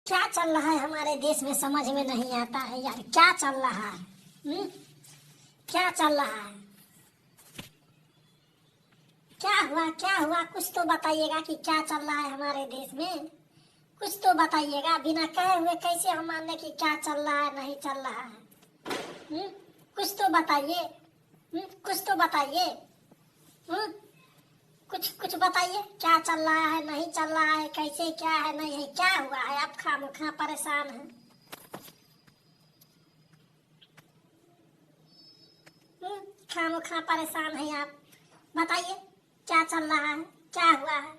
क्या चल रहा है हमारे देश में समझ में नहीं आता है यार। क्या चल रहा है? क्या चल रहा है? क्या हुआ कुछ तो बताइएगा कि क्या चल रहा है हमारे देश में। कुछ तो बताइएगा। बिना कहे हुए कैसे हम मान लें कि क्या चल रहा है नहीं चल रहा है। कुछ तो बताइए। कुछ तो बताइए। कुछ बताइए। क्या चल रहा है नहीं चल रहा है, कैसे क्या है नहीं है, क्या हुआ है? आप खामखा परेशान हैं। खामखा परेशान हैं आप। बताइए क्या चल रहा है, क्या हुआ है?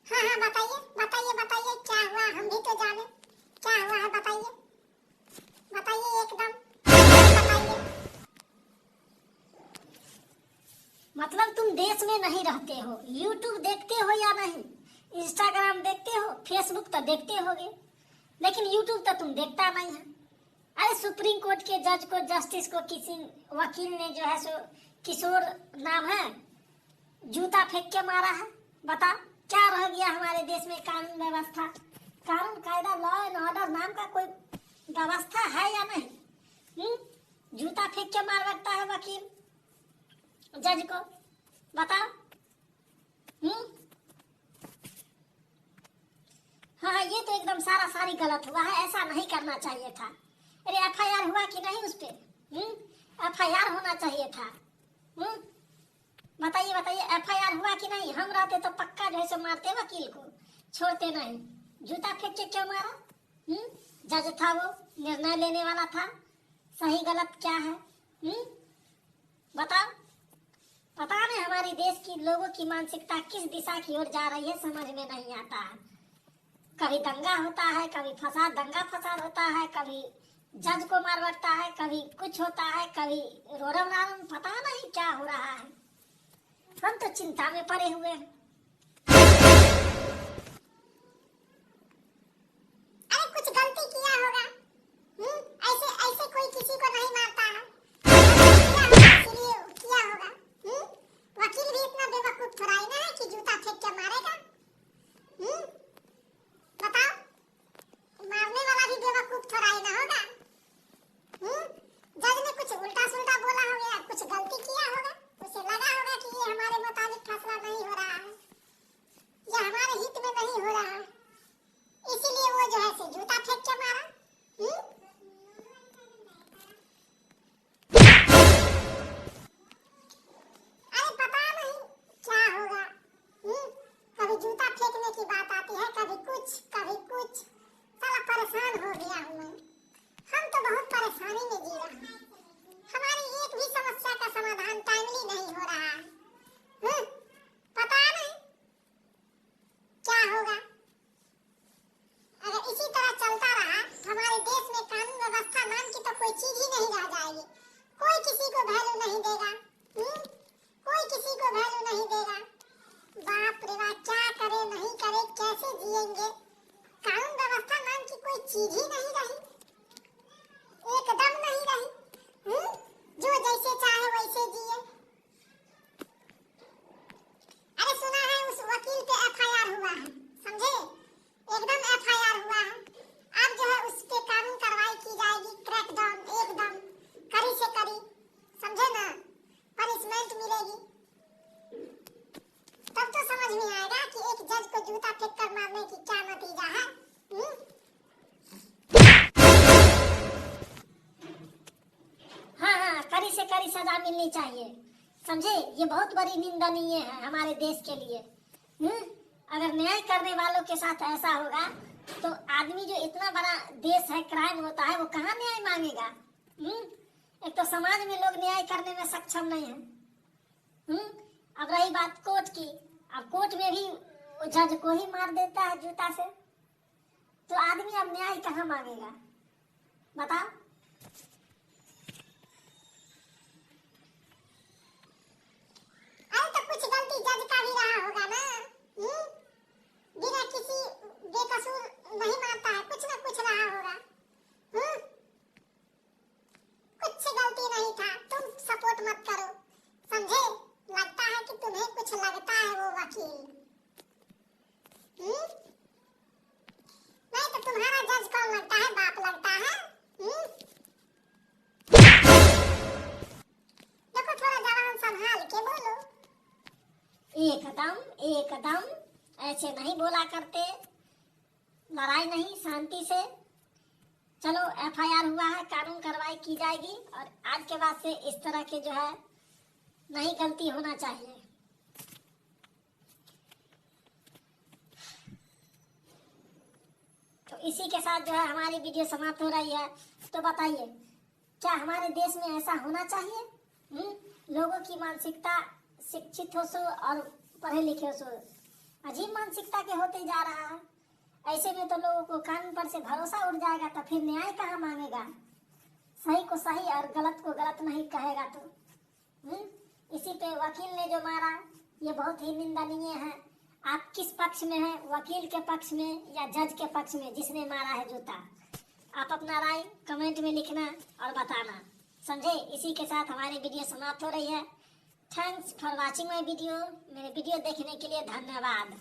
हाँ बताइए बताइए बताइए क्या हुआ, हम भी तो जाने क्या हुआ है। बताइए बताइए एकदम बताइए। मतलब तुम देश में नहीं रहते हो, यूट्यूब देखते हो या नहीं? इंस्टाग्राम देखते हो, फेसबुक तो देखते होगे, लेकिन यूट्यूब तो तुम देखता नहीं है। अरे सुप्रीम कोर्ट के जज को, जस्टिस को किसी वकील ने जो है सो किशोर नाम है, जूता फेंक के मारा है। बता क्या रह गया हमारे देश में कानून व्यवस्था? कानून कायदा, लॉ एंड ऑर्डर नाम का कोई व्यवस्था है या नहीं? जूता फेंक के मार सकता है वकील जज को। बताओ। हाँ ये तो एकदम सारी गलत हुआ है, ऐसा नहीं करना चाहिए था। अरे एफआईआर हुआ कि नहीं उस पे? एफआईआर होना चाहिए था। बताइए बताइए एफआईआर हुआ कि नहीं? हम रहते तो पक्का जो है सो मारते वकील को, छोड़ते नहीं। जूता फेंक के क्यों मारा? जज था, वो निर्णय लेने वाला था, सही गलत क्या है। बताओ। पता नहीं हमारे देश की लोगों की मानसिकता किस दिशा की ओर जा रही है, समझ में नहीं आता है। कभी दंगा होता है, कभी दंगा फसाद होता है, कभी जज को मार बैठता है, कभी कुछ होता है, कभी रोरम रारम, पता नहीं क्या हो रहा है। हम तो चिंता में पड़े हुए हैं। अरे कुछ गलती किया होगा। ऐसे ऐसे कोई किसी को नहीं मारता है। इसलिए किया होगा। वकील भी इतना बेवकूफ थोड़ा ही ना है कि जूता फेंक के मारेगा। बताओ। मारने वाला भी बेवकूफ थोड़ा ही ना होगा। जज ने कुछ उल्टा सुल्टा बोला होगा, कुछ गलती किया होगा, उसे लगा होगा कि ये हमारे मुताबिक फैसला नहीं हो रहा है, ये हमारे हित में नहीं हो रहा है, इसीलिए वो जो है से जूता फेंक के मारा। अरे पता नहीं क्या होगा। कभी जूता फेंकने की बात आती है, कभी कुछ कभी कुछ। साला परेशान हो गया हूँ मैं। हम तो बहुत परेशानी में जी रहे हैं। हमारी एक भी समस्या का समाधान टाइमली नहीं हो रहा है। पता नहीं क्या होगा। अगर इसी तरह चलता रहा हमारे देश में कानून व्यवस्था नाम की तो कोई चीज ही नहीं रह जाएगी। कोई किसी को वैल्यू नहीं देगा। कोई किसी को वैल्यू नहीं देगा। बाप रे बाप, क्या करे नहीं करे, कैसे जिएंगे? कानून व्यवस्था नाम की कोई चीज ही नहीं रही, एकदम नहीं रही। जो जैसे चाहे वैसे जिए। अरे सुना है उस वकील पे एफआईआर हुआ है, समझे? एकदम एफआईआर हुआ है। अब जो है उस पे कानून कार्रवाई की जाएगी, क्रैकडाउन एकदम कड़ी से कड़ी, समझे ना? पनिशमेंट मिलेगी। तब तो समझ में आएगा कि एक जज को जूता फेंक कर मारने की क्या नतीजा है। हाँ कड़ी से कड़ी सजा मिलनी चाहिए, समझे? ये बहुत बड़ी निंदनीय है हमारे देश के लिए। अगर न्याय करने वालों के साथ ऐसा होगा तो आदमी जो इतना बड़ा देश है, क्राइम होता है, वो कहाँ न्याय मांगेगा? एक तो समाज में लोग न्याय करने में सक्षम नहीं है। अब रही बात कोर्ट की, अब कोर्ट में भी जज को ही मार देता है जूता से, तो आदमी अब न्याय कहाँ मांगेगा? बताओ। अरे तो कुछ गलती जज का भी रहा होगा ना। बिना किसी बेकसूर नहीं मारता है, कुछ ना कुछ रहा होगा। कुछ गलती नहीं था, तुम सपोर्ट मत करो, समझे? लगता है कि तुम्हें कुछ लगता है वो वकील। एकदम एकदम ऐसे नहीं बोला करते, लड़ाई नहीं, शांति से। चलो एफआईआर हुआ है, कानून कार्रवाई की जाएगी और आज के बाद से इस तरह के जो है नहीं गलती होना चाहिए। तो इसी के साथ जो है हमारी वीडियो समाप्त हो रही है। तो बताइए क्या हमारे देश में ऐसा होना चाहिए? लोगों की मानसिकता शिक्षित हो सो और पढ़े लिखे हो सो अजीब मानसिकता के होते जा रहा है। ऐसे में तो लोगों को कानून पर से भरोसा उड़ जाएगा, तो फिर न्याय कहाँ मांगेगा? सही को सही और गलत को गलत नहीं कहेगा तो इसी पे वकील ने जो मारा ये बहुत ही निंदनीय है। आप किस पक्ष में हैं, वकील के पक्ष में या जज के पक्ष में जिसने मारा है जूता? आप अपना राय कमेंट में लिखना और बताना, समझे। इसी के साथ हमारी वीडियो समाप्त हो रही है। Thanks for watching my video. मेरे वीडियो देखने के लिए धन्यवाद।